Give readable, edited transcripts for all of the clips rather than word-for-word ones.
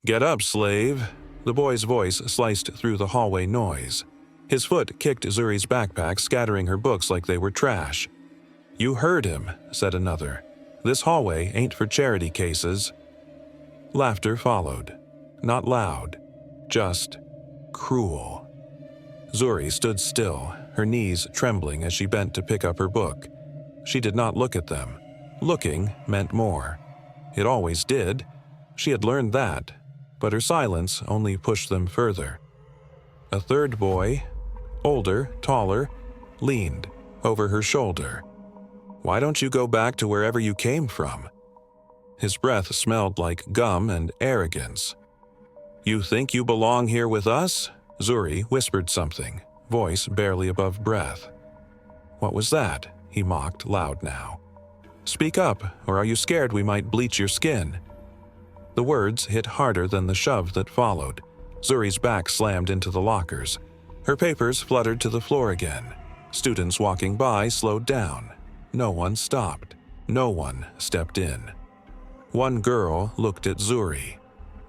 "Get up, slave." The boy's voice sliced through the hallway noise. His foot kicked Zuri's backpack, scattering her books like they were trash. "You heard him," said another. "This hallway ain't for charity cases." Laughter followed. Not loud, just cruel. Zuri stood still, her knees trembling as she bent to pick up her book. She did not look at them. Looking meant more. It always did. She had learned that, but her silence only pushed them further. A third boy, older, taller, leaned over her shoulder. "Why don't you go back to wherever you came from?" His breath smelled like gum and arrogance. "You think you belong here with us?" Zuri whispered something, voice barely above breath. "What was that?" he mocked, loud now. "Speak up, or are you scared we might bleach your skin?" The words hit harder than the shove that followed. Zuri's back slammed into the lockers. Her papers fluttered to the floor again. Students walking by slowed down. No one stopped. No one stepped in. One girl looked at Zuri,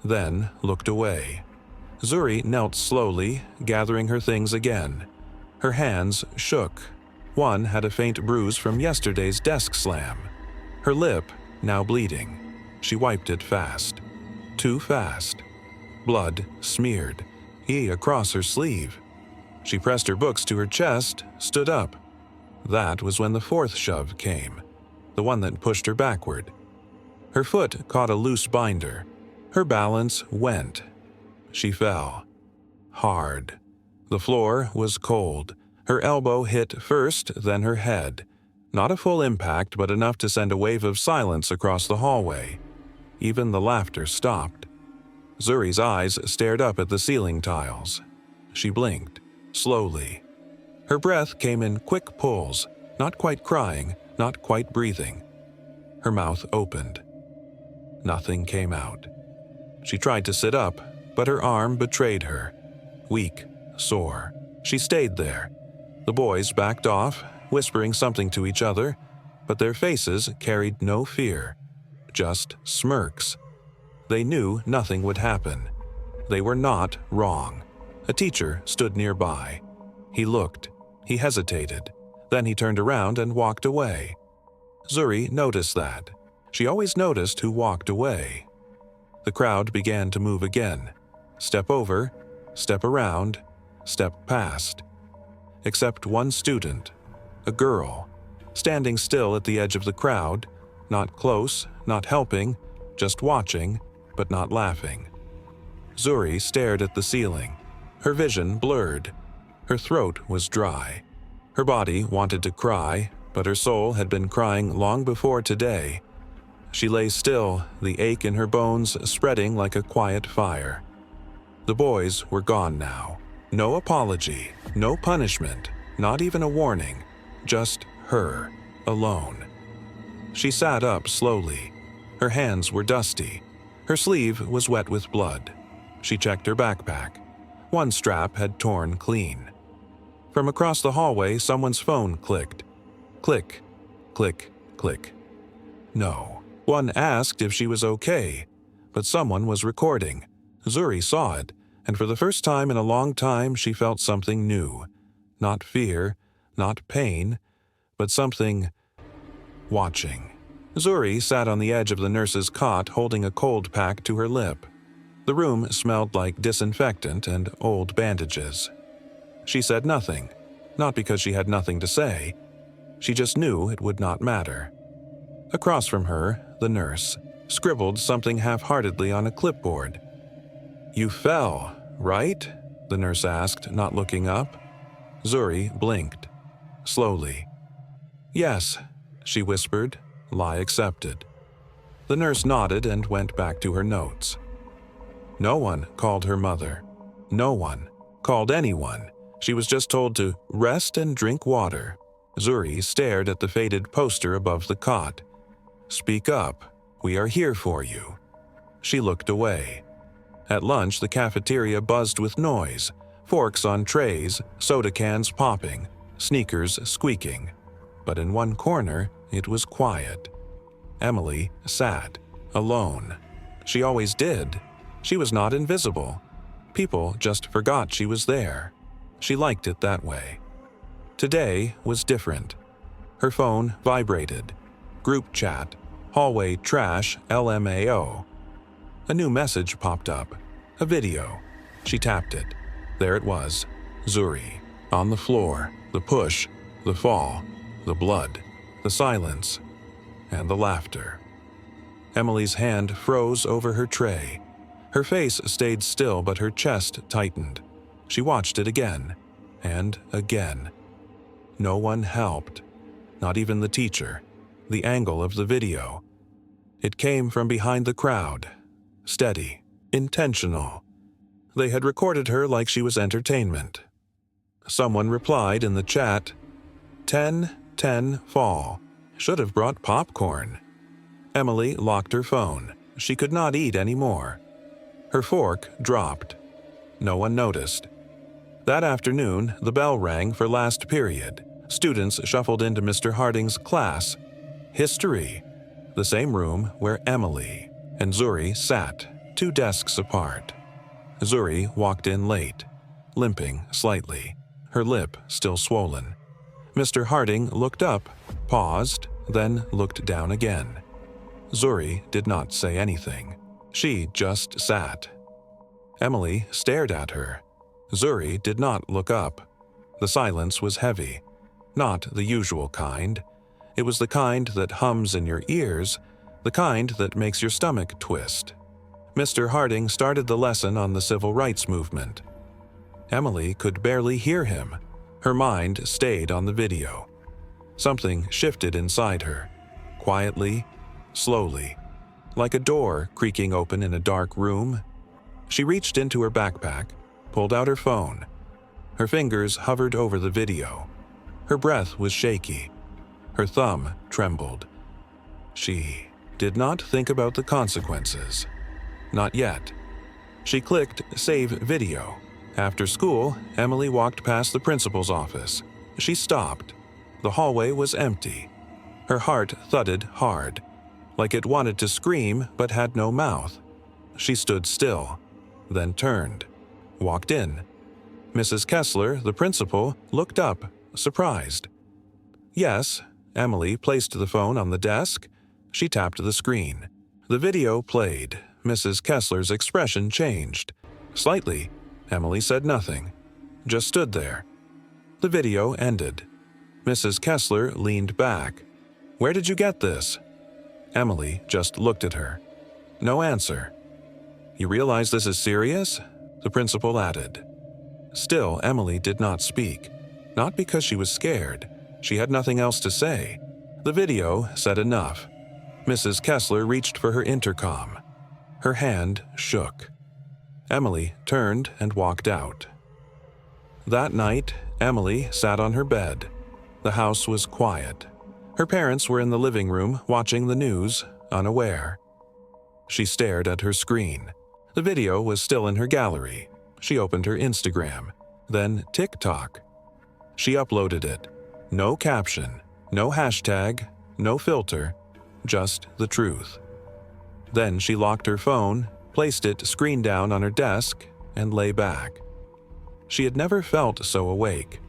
then looked away. Zuri knelt slowly, gathering her things again. Her hands shook. One had a faint bruise from yesterday's desk slam. Her lip, now bleeding. She wiped it fast. Too fast. Blood smeared, across her sleeve. She pressed her books to her chest, stood up. That was when the fourth shove came, the one that pushed her backward. Her foot caught a loose binder. Her balance went. She fell. Hard. The floor was cold. Her elbow hit first, then her head. Not a full impact, but enough to send a wave of silence across the hallway. Even the laughter stopped. Zuri's eyes stared up at the ceiling tiles. She blinked, slowly. Her breath came in quick pulls, not quite crying, not quite breathing. Her mouth opened. Nothing came out. She tried to sit up, but her arm betrayed her. Weak, sore. She stayed there. The boys backed off, whispering something to each other, but their faces carried no fear, just smirks. They knew nothing would happen. They were not wrong. A teacher stood nearby. He looked. He hesitated. Then he turned around and walked away. Zuri noticed that. She always noticed who walked away. The crowd began to move again. Step over, step around, step past. Except one student, a girl, standing still at the edge of the crowd, not close, not helping, just watching, but not laughing. Zuri stared at the ceiling. Her vision blurred. Her throat was dry. Her body wanted to cry, but her soul had been crying long before today. She lay still, the ache in her bones spreading like a quiet fire. The boys were gone now. No apology, no punishment, not even a warning. Just her, alone. She sat up slowly. Her hands were dusty. Her sleeve was wet with blood. She checked her backpack. One strap had torn clean. From across the hallway, someone's phone clicked. Click, click, click. No. One asked if she was okay, but someone was recording. Zuri saw it, and for the first time in a long time she felt something new. Not fear, not pain, but something watching. Zuri sat on the edge of the nurse's cot holding a cold pack to her lip. The room smelled like disinfectant and old bandages. She said nothing, not because she had nothing to say. She just knew it would not matter. Across from her, the nurse scribbled something half-heartedly on a clipboard. "You fell, right?" the nurse asked, not looking up. Zuri blinked. Slowly. "Yes," she whispered, lie accepted. The nurse nodded and went back to her notes. No one called her mother. No one called anyone. She was just told to rest and drink water. Zuri stared at the faded poster above the cot. "Speak up. We are here for you." She looked away. At lunch, the cafeteria buzzed with noise. Forks on trays, soda cans popping, sneakers squeaking. But in one corner, it was quiet. Emily sat, alone. She always did. She was not invisible. People just forgot she was there. She liked it that way. Today was different. Her phone vibrated. Group chat. Hallway trash LMAO. A new message popped up. A video. She tapped it. There it was. Zuri. On the floor. The push. The fall. The blood. The silence. And the laughter. Emily's hand froze over her tray. Her face stayed still, but her chest tightened. She watched it again. And again. No one helped. Not even the teacher. The angle of the video. It came from behind the crowd. Steady. Intentional. They had recorded her like she was entertainment. Someone replied in the chat, 10-10 fall. Should have brought popcorn. Emily locked her phone. She could not eat anymore. Her fork dropped. No one noticed. That afternoon, the bell rang for last period. Students shuffled into Mr. Harding's class. History. The same room where Emily and Zuri sat, 2 desks apart. Zuri walked in late, limping slightly, her lip still swollen. Mr. Harding looked up, paused, then looked down again. Zuri did not say anything. She just sat. Emily stared at her. Zuri did not look up. The silence was heavy. Not the usual kind. It was the kind that hums in your ears, the kind that makes your stomach twist. Mr. Harding started the lesson on the civil rights movement. Emily could barely hear him. Her mind stayed on the video. Something shifted inside her, quietly, slowly, like a door creaking open in a dark room. She reached into her backpack, pulled out her phone. Her fingers hovered over the video. Her breath was shaky. Her thumb trembled. She did not think about the consequences. Not yet. She clicked Save Video. After school, Emily walked past the principal's office. She stopped. The hallway was empty. Her heart thudded hard, like it wanted to scream but had no mouth. She stood still, then turned, walked in. Mrs. Kessler, the principal, looked up, surprised. Yes, Emily placed the phone on the desk. She tapped the screen. The video played. Mrs. Kessler's expression changed. Slightly. Emily said nothing, just stood there. The video ended. Mrs. Kessler leaned back. "Where did you get this?" Emily just looked at her. No answer. "You realize this is serious?" the principal added. Still, Emily did not speak. Not because she was scared. She had nothing else to say. The video said enough. Mrs. Kessler reached for her intercom. Her hand shook. Emily turned and walked out. That night, Emily sat on her bed. The house was quiet. Her parents were in the living room watching the news, unaware. She stared at her screen. The video was still in her gallery. She opened her Instagram, then TikTok. She uploaded it. No caption, no hashtag, no filter, just the truth. Then she locked her phone, placed it screen down on her desk, and lay back. She had never felt so awake.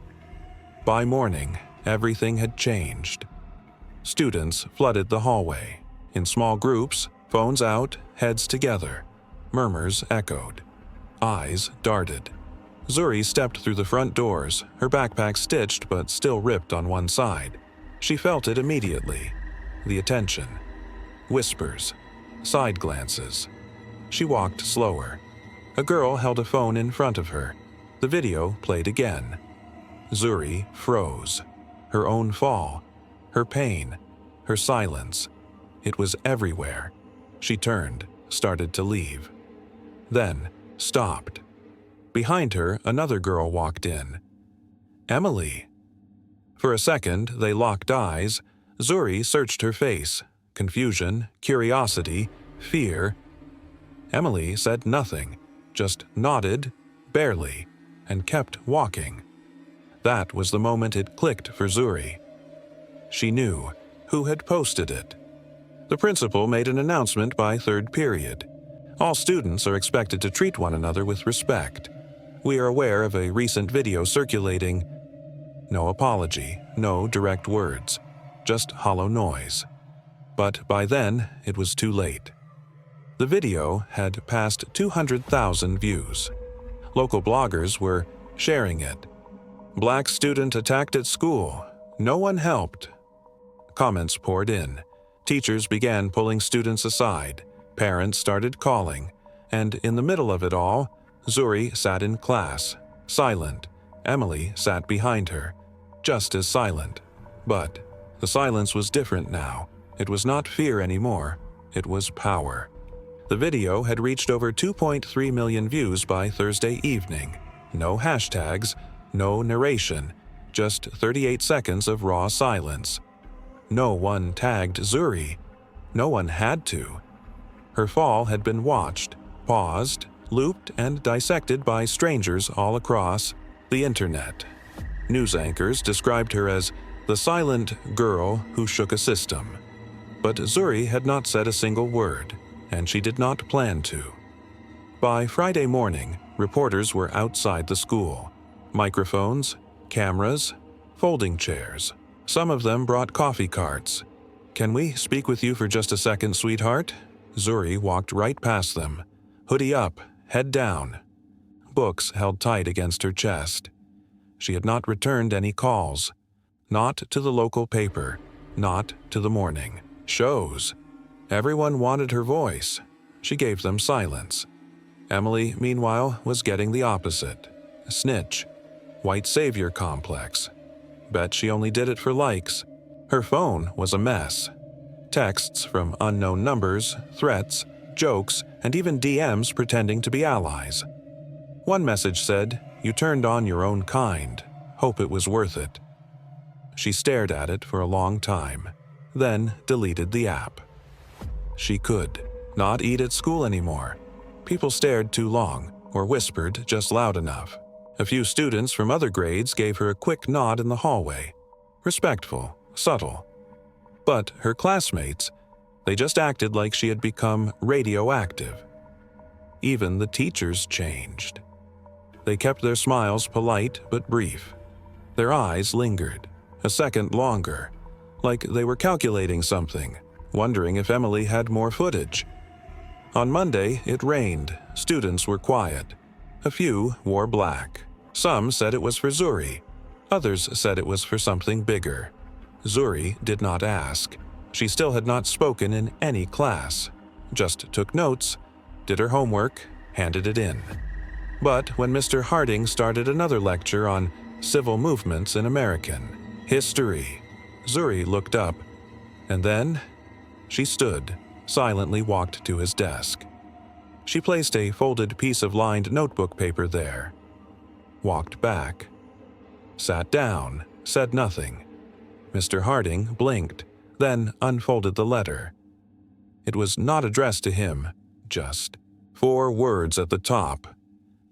By morning, everything had changed. Students flooded the hallway. In small groups, phones out, heads together. Murmurs echoed. Eyes darted. Zuri stepped through the front doors, her backpack stitched but still ripped on one side. She felt it immediately. The attention. Whispers. Side glances. She walked slower. A girl held a phone in front of her. The video played again. Zuri froze. Her own fall. Her pain. Her silence. It was everywhere. She turned, started to leave. Then stopped. Behind her, another girl walked in. Emily. For a second, they locked eyes. Zuri searched her face. Confusion, curiosity, fear. Emily said nothing, just nodded, barely, and kept walking. That was the moment it clicked for Zuri. She knew who had posted it. The principal made an announcement by third period. All students are expected to treat one another with respect. We are aware of a recent video circulating. No apology, no direct words, just hollow noise. But by then, it was too late. The video had passed 200,000 views. Local bloggers were sharing it. Black student attacked at school. No one helped. Comments poured in. Teachers began pulling students aside. Parents started calling. And in the middle of it all, Zuri sat in class, silent. Emily sat behind her, just as silent. But the silence was different now. It was not fear anymore. It was power. The video had reached over 2.3 million views by Thursday evening. No hashtags, no narration, just 38 seconds of raw silence. No one tagged Zuri. No one had to. Her fall had been watched, paused, looped, and dissected by strangers all across the internet. News anchors described her as the silent girl who shook a system. But Zuri had not said a single word, and she did not plan to. By Friday morning, reporters were outside the school. Microphones, cameras, folding chairs. Some of them brought coffee carts. "Can we speak with you for just a second, sweetheart?" Zuri walked right past them. Hoodie up, head down. Books held tight against her chest. She had not returned any calls. Not to the local paper. Not to the morning shows. Everyone wanted her voice. She gave them silence. Emily, meanwhile, was getting the opposite. Snitch. White savior complex. Bet she only did it for likes. Her phone was a mess. Texts from unknown numbers, threats, jokes, and even DMs pretending to be allies. One message said, "You turned on your own kind. Hope it was worth it." She stared at it for a long time, then deleted the app. She could not eat at school anymore. People stared too long, or whispered just loud enough. A few students from other grades gave her a quick nod in the hallway. Respectful, subtle. But her classmates, they just acted like she had become radioactive. Even the teachers changed. They kept their smiles polite but brief. Their eyes lingered, a second longer, like they were calculating something, wondering if Emily had more footage. On Monday, it rained. Students were quiet. A few wore black. Some said it was for Zuri. Others said it was for something bigger. Zuri did not ask. She still had not spoken in any class. Just took notes, did her homework, handed it in. But when Mr. Harding started another lecture on civil movements in American history, Zuri looked up, and then she stood, silently walked to his desk. She placed a folded piece of lined notebook paper there, walked back, sat down, said nothing. Mr. Harding blinked, then unfolded the letter. It was not addressed to him, just 4 words at the top.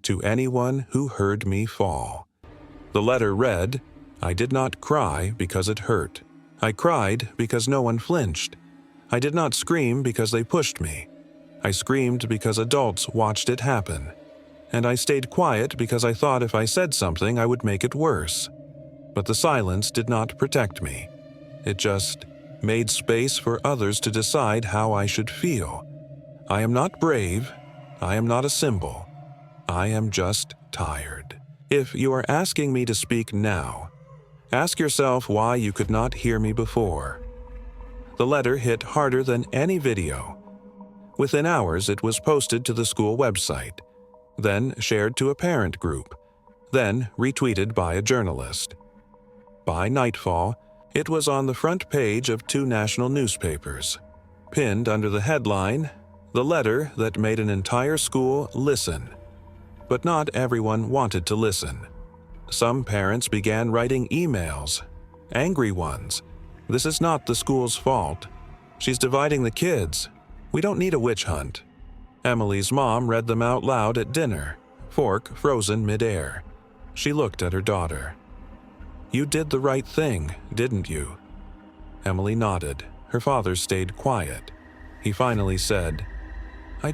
To anyone who heard me fall. The letter read, "I did not cry because it hurt. I cried because no one flinched. I did not scream because they pushed me. I screamed because adults watched it happen. And I stayed quiet because I thought if I said something I would make it worse. But the silence did not protect me. It just made space for others to decide how I should feel. I am not brave. I am not a symbol. I am just tired. If you are asking me to speak now, ask yourself why you could not hear me before." The letter hit harder than any video. Within hours, it was posted to the school website, then shared to a parent group, then retweeted by a journalist. By nightfall, it was on the front page of 2 national newspapers, pinned under the headline, "The letter that made an entire school listen." But not everyone wanted to listen. Some parents began writing emails, angry ones. "This is not the school's fault. She's dividing the kids. We don't need a witch hunt." Emily's mom read them out loud at dinner, fork frozen midair. She looked at her daughter. "You did the right thing, didn't you?" Emily nodded. Her father stayed quiet. He finally said, I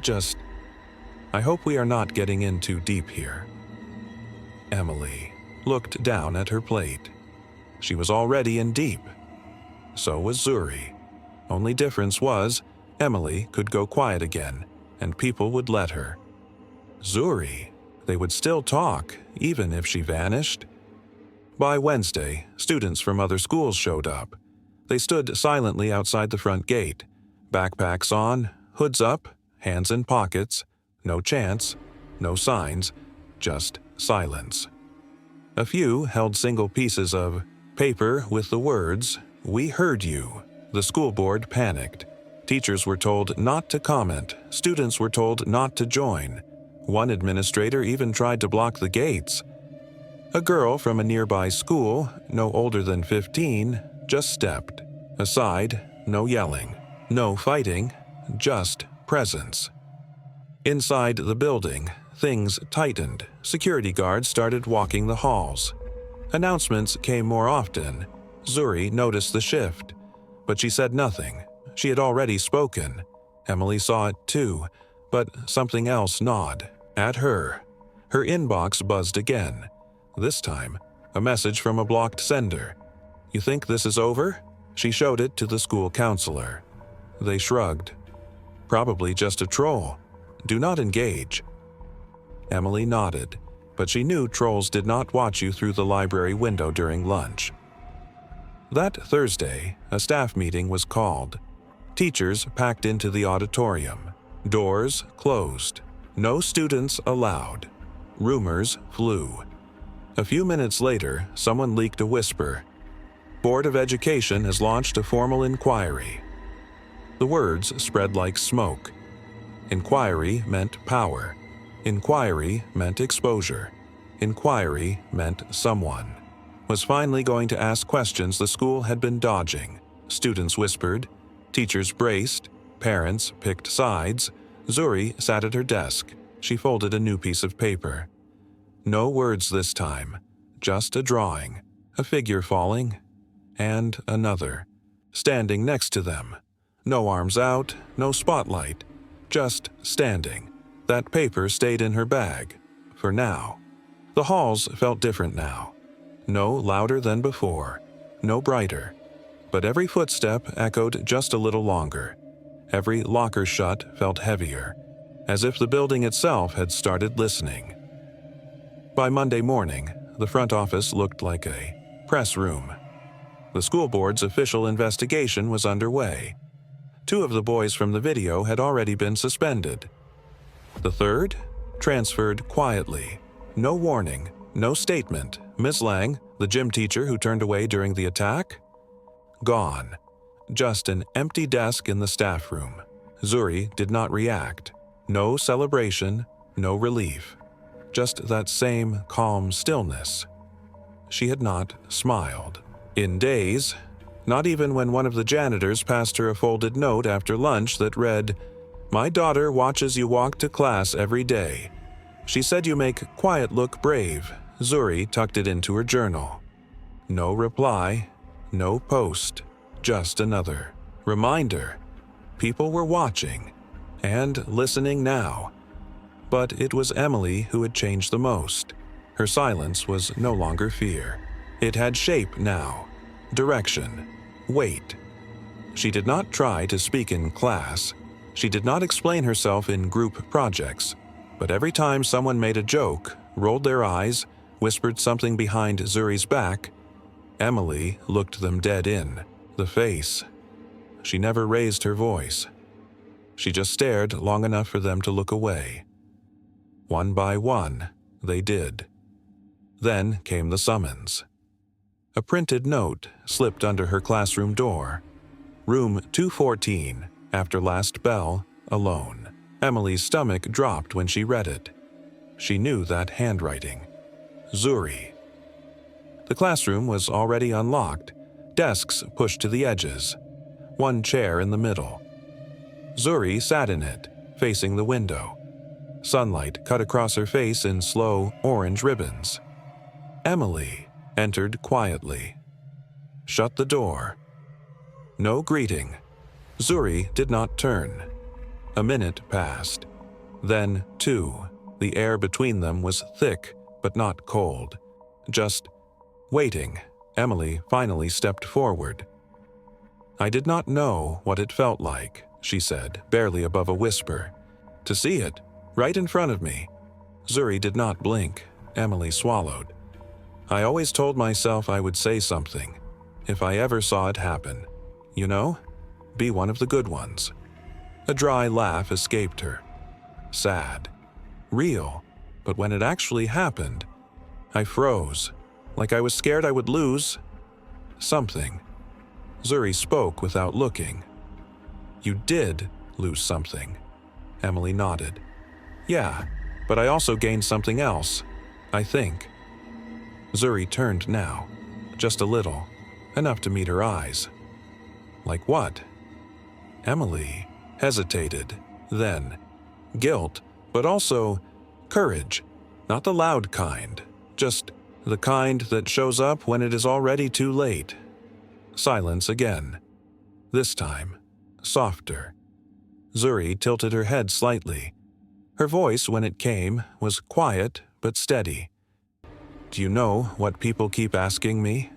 I hope we are not getting in too deep here." Emily looked down at her plate. She was already in deep. So was Zuri. Only difference was, Emily could go quiet again, and people would let her. Zuri, they would still talk, even if she vanished. By Wednesday, students from other schools showed up. They stood silently outside the front gate, backpacks on, hoods up, hands in pockets, no chants, no signs, just silence. A few held single pieces of paper with the words, "We heard you." The school board panicked. Teachers were told not to comment, students were told not to join. One administrator even tried to block the gates. A girl from a nearby school, no older than 15, just stepped. Aside, no yelling, no fighting, just presence. Inside the building, things tightened. Security guards started walking the halls. Announcements came more often. Zuri noticed the shift, but she said nothing. She had already spoken. Emily saw it too, but something else gnawed at her. Her inbox buzzed again. This time, a message from a blocked sender. "You think this is over?" She showed it to the school counselor. They shrugged. "Probably just a troll. Do not engage." Emily nodded, but she knew trolls did not watch you through the library window during lunch. That Thursday, a staff meeting was called. Teachers packed into the auditorium. Doors closed. No students allowed. Rumors flew. A few minutes later, someone leaked a whisper. "Board of Education has launched a formal inquiry." The words spread like smoke. Inquiry meant power. Inquiry meant exposure. Inquiry meant someone was finally going to ask questions the school had been dodging. Students whispered. Teachers braced. Parents picked sides. Zuri sat at her desk. She folded a new piece of paper. No words this time, just a drawing, a figure falling, and another, standing next to them. No arms out, no spotlight, just standing. That paper stayed in her bag, for now. The halls felt different now. No louder than before, no brighter. But every footstep echoed just a little longer. Every locker shut felt heavier, as if the building itself had started listening. By Monday morning, the front office looked like a press room. The school board's official investigation was underway. 2 of the boys from the video had already been suspended. The third? Transferred quietly. No warning, no statement. Miss Lang, the gym teacher who turned away during the attack? Gone. Just an empty desk in the staff room. Zuri did not react. No celebration, no relief. Just that same calm stillness. She had not smiled. In days, not even when one of the janitors passed her a folded note after lunch that read, "My daughter watches you walk to class every day. She said you make quiet look brave." Zuri tucked it into her journal. No reply, no post, just another reminder. People were watching and listening now. But it was Emily who had changed the most. Her silence was no longer fear. It had shape now, direction, weight. She did not try to speak in class. She did not explain herself in group projects. But every time someone made a joke, rolled their eyes, whispered something behind Zuri's back, Emily looked them dead in the face. She never raised her voice. She just stared long enough for them to look away. One by one, they did. Then came the summons. A printed note slipped under her classroom door. Room 214, after last bell, alone. Emily's stomach dropped when she read it. She knew that handwriting. Zuri. The classroom was already unlocked, desks pushed to the edges. One chair in the middle. Zuri sat in it, facing the window. Sunlight cut across her face in slow orange ribbons. Emily entered quietly. Shut the door. No greeting. Zuri did not turn. A minute passed. Then, two. The air between them was thick, but not cold. Just waiting. Emily finally stepped forward. "I did not know what it felt like," she said, barely above a whisper. "To see it, right in front of me." Zuri did not blink. Emily swallowed. "I always told myself I would say something, if I ever saw it happen. You know? Be one of the good ones." A dry laugh escaped her. Sad. Real. But when it actually happened, I froze, like I was scared I would lose something. Zuri spoke without looking. "You did lose something." Emily nodded. "Yeah, but I also gained something else, I think." Zuri turned now, just a little, enough to meet her eyes. "Like what?" Emily hesitated, then guilt, but also courage. Not the loud kind, just the kind that shows up when it is already too late. Silence again. This time, softer. Zuri tilted her head slightly. Her voice, when it came, was quiet but steady. "Do you know what people keep asking me?"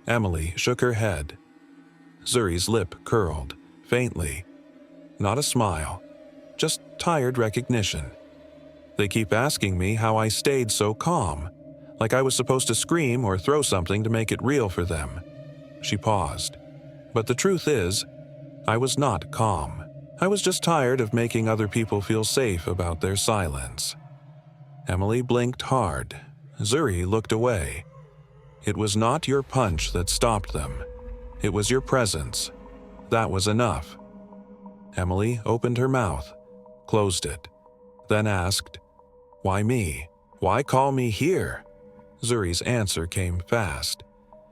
Emily shook her head. Zuri's lip curled, faintly. Not a smile, just tired recognition. "They keep asking me how I stayed so calm, like I was supposed to scream or throw something to make it real for them." She paused. "But the truth is, I was not calm. I was just tired of making other people feel safe about their silence." Emily blinked hard. Zuri looked away. "It was not your punch that stopped them. It was your presence. That was enough." Emily opened her mouth, closed it, then asked, "Why me? Why call me here?" Zuri's answer came fast.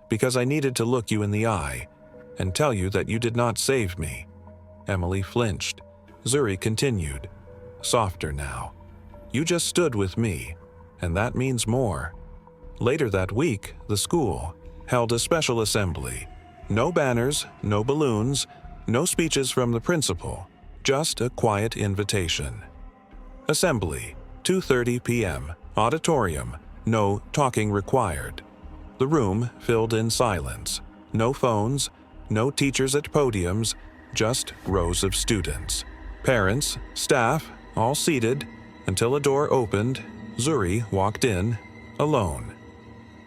"Because I needed to look you in the eye and tell you that you did not save me." Emily flinched. Zuri continued, softer now. "You just stood with me, and that means more." Later that week, the school held a special assembly. No banners, no balloons, no speeches from the principal, just a quiet invitation. Assembly, 2:30 p.m., auditorium, no talking required. The room filled in silence. No phones, no teachers at podiums, just rows of students. Parents, staff, all seated, until a door opened. Zuri walked in, alone.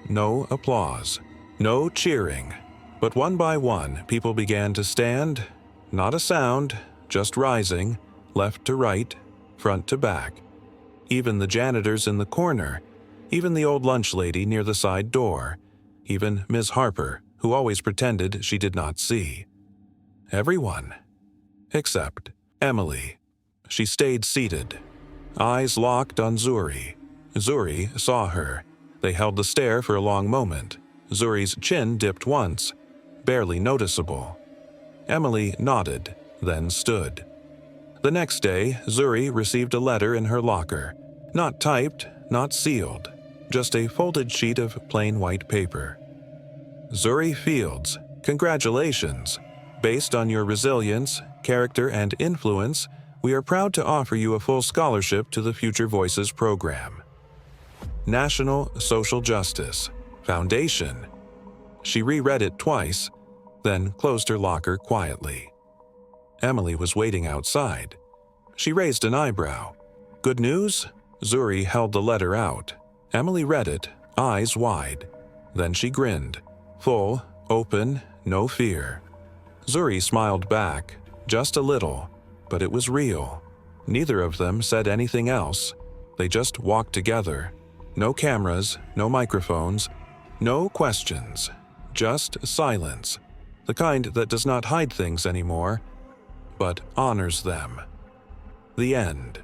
No applause, no cheering, but one by one people began to stand, not a sound, just rising, left to right, front to back. Even the janitors in the corner, even the old lunch lady near the side door, even Ms. Harper, who always pretended she did not see. Everyone. Except Emily. She stayed seated, eyes locked on Zuri. Zuri saw her. They held the stare for a long moment. Zuri's chin dipped once, barely noticeable. Emily nodded, then stood. The next day, Zuri received a letter in her locker. Not typed, not sealed, just a folded sheet of plain white paper. "Zuri Fields, congratulations. Based on your resilience, character, and influence, we are proud to offer you a full scholarship to the Future Voices program. National Social Justice Foundation." She reread it twice, then closed her locker quietly. Emily was waiting outside. She raised an eyebrow. "Good news?" Zuri held the letter out. Emily read it, eyes wide. Then she grinned. Full, open, no fear. Zuri smiled back, just a little, but it was real. Neither of them said anything else. They just walked together. No cameras, no microphones, no questions. Just silence. The kind that does not hide things anymore, but honors them. The end.